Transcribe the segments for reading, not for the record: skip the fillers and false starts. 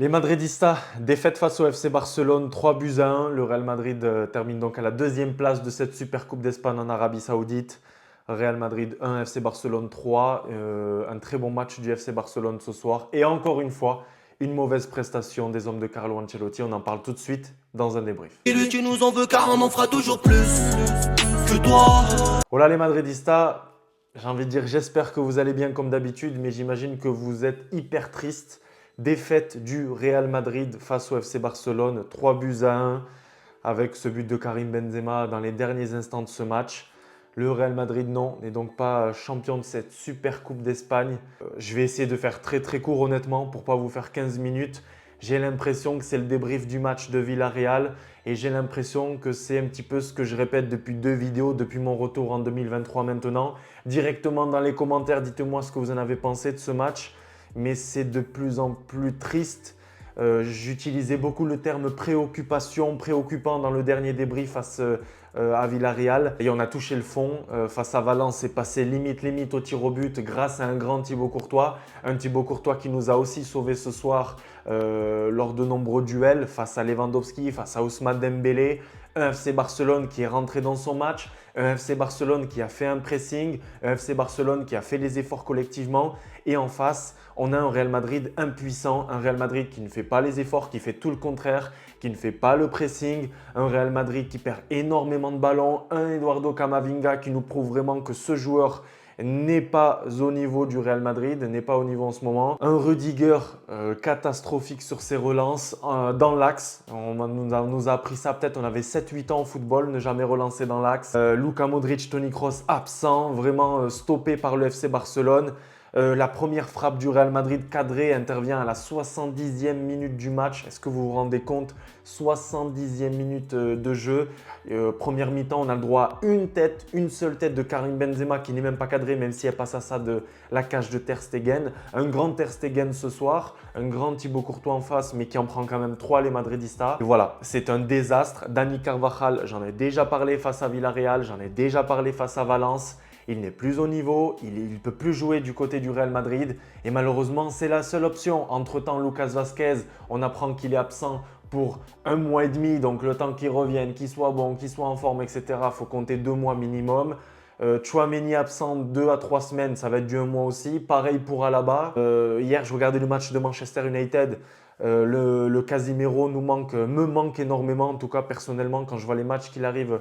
Les Madridistas, défaite face au FC Barcelone, 3-1. Le Real Madrid termine donc à la deuxième place de cette Super Coupe d'Espagne en Arabie Saoudite. Real Madrid 1, FC Barcelone 3. Un très bon match du FC Barcelone ce soir. Et encore une fois, une mauvaise prestation des hommes de Carlo Ancelotti. On en parle tout de suite dans un débrief. Et tu nous en veux car on en fera toujours plus que toi. Voilà les Madridistas, j'ai envie de dire j'espère que vous allez bien comme d'habitude, mais j'imagine que vous êtes hyper triste. Défaite du Real Madrid face au FC Barcelone, 3-1 avec ce but de Karim Benzema dans les derniers instants de ce match. Le Real Madrid, non, n'est donc pas champion de cette Super Coupe d'Espagne. Je vais essayer de faire très très court honnêtement pour ne pas vous faire 15 minutes. J'ai l'impression que c'est le débrief du match de Villarreal et j'ai l'impression que c'est un petit peu ce que je répète depuis 2 vidéos, depuis mon retour en 2023 maintenant. Directement dans les commentaires, dites-moi ce que vous en avez pensé de ce match. Mais c'est de plus en plus triste. J'utilisais beaucoup le terme préoccupation, préoccupant dans le dernier débrief face à Villarreal. Et on a touché le fond. Face à Valence, c'est passé limite au tir au but grâce à un grand Thibaut Courtois. Un Thibaut Courtois qui nous a aussi sauvés ce soir lors de nombreux duels face à Lewandowski, face à Ousmane Dembélé. Un FC Barcelone qui est rentré dans son match, un FC Barcelone qui a fait un pressing, un FC Barcelone qui a fait les efforts collectivement. Et en face, on a un Real Madrid impuissant, un Real Madrid qui ne fait pas les efforts, qui fait tout le contraire, qui ne fait pas le pressing, un Real Madrid qui perd énormément de ballons, un Eduardo Camavinga qui nous prouve vraiment que ce joueur n'est pas au niveau du Real Madrid, n'est pas au niveau en ce moment. Un Rudiger catastrophique sur ses relances dans l'axe. On nous a appris ça peut-être, on avait 7-8 ans au football, ne jamais relancer dans l'axe. Luka Modric, Toni Kroos absent, vraiment stoppé par le FC Barcelone. La première frappe du Real Madrid cadrée intervient à la 70e minute du match. Est-ce que vous vous rendez compte? 70e minute de jeu. Première mi-temps, on a le droit à une seule tête de Karim Benzema qui n'est même pas cadrée, même si elle passe à ça de la cage de Ter Stegen. Un grand Ter Stegen ce soir, un grand Thibaut Courtois en face, mais qui en prend quand même 3 les Madridistas. Et voilà, c'est un désastre. Dani Carvajal, j'en ai déjà parlé face à Villarreal, j'en ai déjà parlé face à Valence. Il n'est plus au niveau, il ne peut plus jouer du côté du Real Madrid et malheureusement c'est la seule option. Entre-temps, Lucas Vazquez, on apprend qu'il est absent pour 1 mois et demi, donc le temps qu'il revienne, qu'il soit bon, qu'il soit en forme, etc. Il faut compter 2 mois minimum. Tchouaméni absent 2 à 3 semaines, ça va être du 1 mois aussi. Pareil pour Alaba. Hier, je regardais le match de Manchester United. Le Casemiro me manque énormément, en tout cas personnellement, quand je vois les matchs qu'il arrive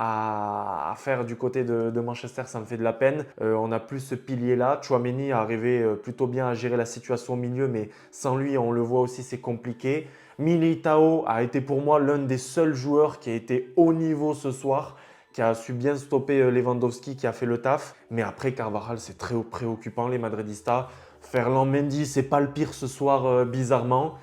à faire du côté de Manchester, ça me fait de la peine. On n'a plus ce pilier-là. Tchouaméni est arrivé plutôt bien à gérer la situation au milieu, mais sans lui, on le voit aussi, c'est compliqué. Militao a été pour moi l'un des seuls joueurs qui a été au niveau ce soir, qui a su bien stopper Lewandowski, qui a fait le taf. Mais après, Carvajal, c'est très préoccupant, les Madridistas. Ferland Mendy, c'est pas le pire ce soir, bizarrement.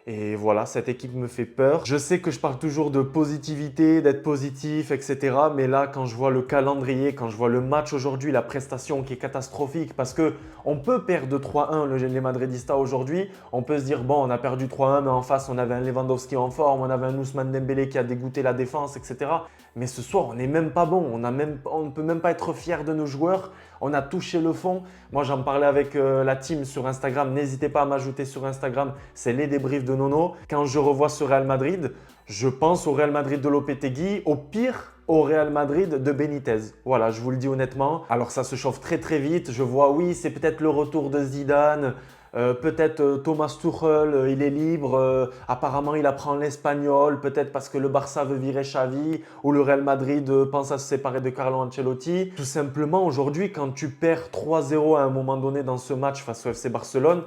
Et voilà, cette équipe me fait peur. Je sais que je parle toujours de positivité, d'être positif, etc. Mais là, quand je vois le calendrier, quand je vois le match aujourd'hui, la prestation qui est catastrophique, parce qu'on peut perdre 3-1 les Madridistas aujourd'hui. On peut se dire, bon, on a perdu 3-1, mais en face, on avait un Lewandowski en forme, on avait un Ousmane Dembélé qui a dégoûté la défense, etc. Mais ce soir, on n'est même pas bon. On ne peut même pas être fier de nos joueurs. On a touché le fond. Moi, j'en parlais avec la team sur Instagram. N'hésitez pas à m'ajouter sur Instagram. C'est les débriefs de Nono. Quand je revois ce Real Madrid, je pense au Real Madrid de Lopetegui, au pire, au Real Madrid de Benitez. Voilà, je vous le dis honnêtement. Alors, ça se chauffe très vite. Je vois, oui, c'est peut-être le retour de Zidane. Peut-être Thomas Tuchel, il est libre. Apparemment, il apprend l'espagnol. Peut-être parce que le Barça veut virer Xavi ou le Real Madrid pense à se séparer de Carlo Ancelotti. Tout simplement, aujourd'hui, quand tu perds 3-0 à un moment donné dans ce match face au FC Barcelone,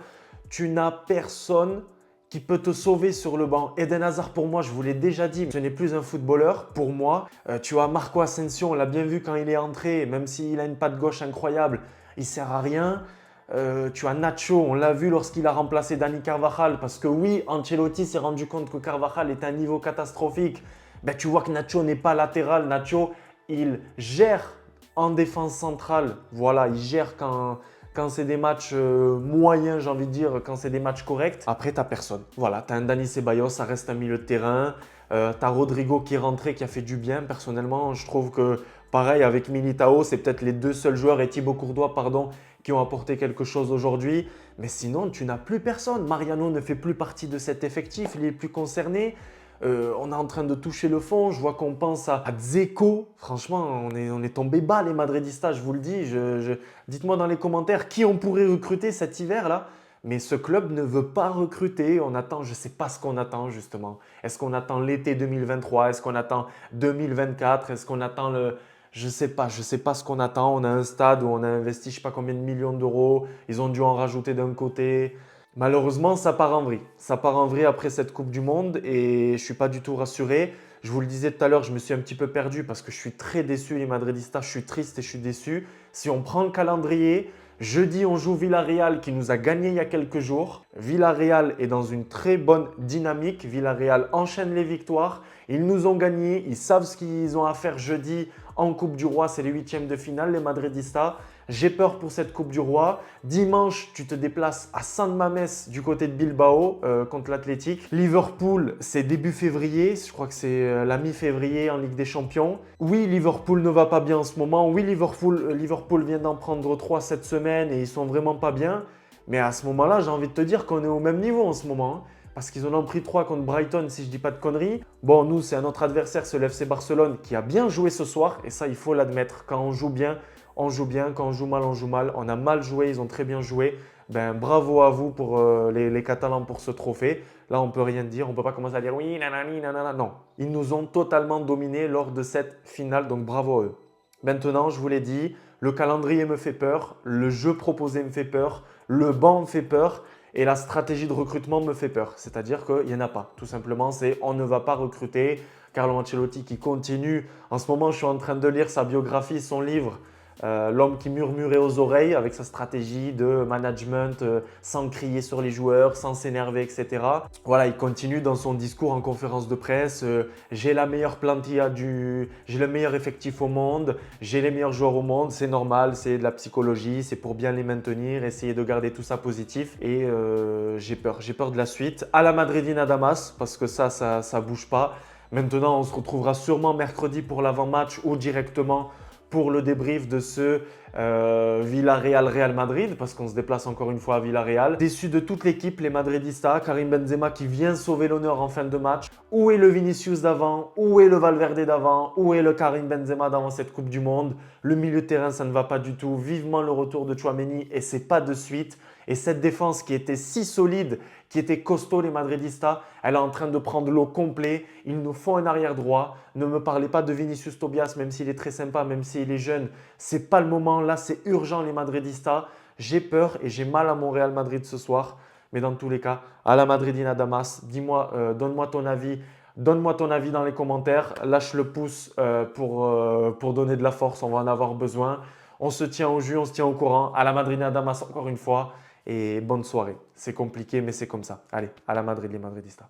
tu n'as personne qui peut te sauver sur le banc. Eden Hazard, pour moi, je vous l'ai déjà dit, ce n'est plus un footballeur. Pour moi, tu as Marco Asensio, on l'a bien vu quand il est entré, même s'il a une patte gauche incroyable, il ne sert à rien. Tu as Nacho, on l'a vu lorsqu'il a remplacé Dani Carvajal, parce que oui, Ancelotti s'est rendu compte que Carvajal est à un niveau catastrophique. Ben, tu vois que Nacho n'est pas latéral. Nacho, il gère en défense centrale. Voilà, il gère quand c'est des matchs moyens, j'ai envie de dire, quand c'est des matchs corrects. Après, tu n'as personne. Voilà, tu as un Dani Ceballos, ça reste un milieu de terrain. Tu as Rodrigo qui est rentré, qui a fait du bien. Personnellement, je trouve que pareil avec Militao, c'est peut-être les deux seuls joueurs, et Thibaut Courtois, pardon, qui ont apporté quelque chose aujourd'hui. Mais sinon, tu n'as plus personne. Mariano ne fait plus partie de cet effectif, il est plus concerné. On est en train de toucher le fond. Je vois qu'on pense à Dzeko. Franchement, on est tombé bas, les Madridistas, je vous le dis. Dites-moi dans les commentaires qui on pourrait recruter cet hiver-là. Mais ce club ne veut pas recruter. On attend, je ne sais pas ce qu'on attend justement. Est-ce qu'on attend l'été 2023? Est-ce qu'on attend 2024? Est-ce qu'on attend le… Je ne sais pas ce qu'on attend. On a un stade où on a investi je ne sais pas combien de millions d'euros. Ils ont dû en rajouter d'un côté. Malheureusement, ça part en vrille. Ça part en vrille après cette Coupe du Monde et je ne suis pas du tout rassuré. Je vous le disais tout à l'heure, je me suis un petit peu perdu parce que je suis très déçu, les Madridistas. Je suis triste et je suis déçu. Si on prend le calendrier, jeudi, on joue Villarreal qui nous a gagné il y a quelques jours. Villarreal est dans une très bonne dynamique. Villarreal enchaîne les victoires. Ils nous ont gagné. Ils savent ce qu'ils ont à faire jeudi en Coupe du Roi. C'est les huitièmes de finale, les Madridistas. J'ai peur pour cette Coupe du Roi. Dimanche, tu te déplaces à San Mamés du côté de Bilbao contre l'Athletic. Liverpool, c'est début février. Je crois que c'est la mi-février en Ligue des Champions. Oui, Liverpool ne va pas bien en ce moment. Oui, Liverpool vient d'en prendre 3 cette semaine et ils sont vraiment pas bien. Mais à ce moment-là, j'ai envie de te dire qu'on est au même niveau en ce moment. Parce qu'ils en ont pris 3 contre Brighton, si je ne dis pas de conneries. Bon, nous, c'est un autre adversaire, c'est le FC Barcelone, qui a bien joué ce soir. Et ça, il faut l'admettre. Quand on joue bien, on joue bien. Quand on joue mal, on joue mal. On a mal joué, ils ont très bien joué. Ben, bravo à vous pour les Catalans pour ce trophée. Là, on ne peut rien dire. On ne peut pas commencer à dire oui, nanani, nanana. Non, ils nous ont totalement dominés lors de cette finale. Donc, bravo à eux. Maintenant, je vous l'ai dit, le calendrier me fait peur. Le jeu proposé me fait peur. Le banc me fait peur. Et la stratégie de recrutement me fait peur. C'est-à-dire qu'il n'y en a pas. Tout simplement, c'est on ne va pas recruter. Carlo Ancelotti qui continue. En ce moment, je suis en train de lire sa biographie, son livre. L'homme qui murmurait aux oreilles avec sa stratégie de management sans crier sur les joueurs, sans s'énerver, etc. Voilà, il continue dans son discours en conférence de presse. J'ai la meilleure plantilla j'ai le meilleur effectif au monde, j'ai les meilleurs joueurs au monde, c'est normal, c'est de la psychologie, c'est pour bien les maintenir, essayer de garder tout ça positif. Et j'ai peur de la suite. À la Madridine à Damas, parce que ça bouge pas. Maintenant, on se retrouvera sûrement mercredi pour l'avant-match ou directement pour le débrief de ce Villarreal-Real Madrid, parce qu'on se déplace encore une fois à Villarreal. Déçu de toute l'équipe, les Madridistas, Karim Benzema qui vient sauver l'honneur en fin de match. Où est le Vinicius d'avant? Où est le Valverde d'avant? Où est le Karim Benzema d'avant cette Coupe du Monde? Le milieu de terrain, ça ne va pas du tout. Vivement le retour de Tchouaméni et c'est pas de suite. Et cette défense qui était si solide, qui était costaud, les Madridistas, elle est en train de prendre l'eau complet. Il nous faut un arrière droit. Ne me parlez pas de Vinicius Tobias, même s'il est très sympa, même s'il est jeune. C'est pas le moment. Là, c'est urgent, les Madridistas. J'ai peur et j'ai mal à mon Real Madrid ce soir. Mais dans tous les cas, à la Madridina Damas, dis-moi, donne-moi ton avis. Donne-moi ton avis dans les commentaires. Lâche le pouce pour donner de la force. On va en avoir besoin. On se tient au jus, on se tient au courant. À la Madridina Damas, encore une fois. Et bonne soirée. C'est compliqué, mais c'est comme ça. Allez, à la Madrid, les Madridistas.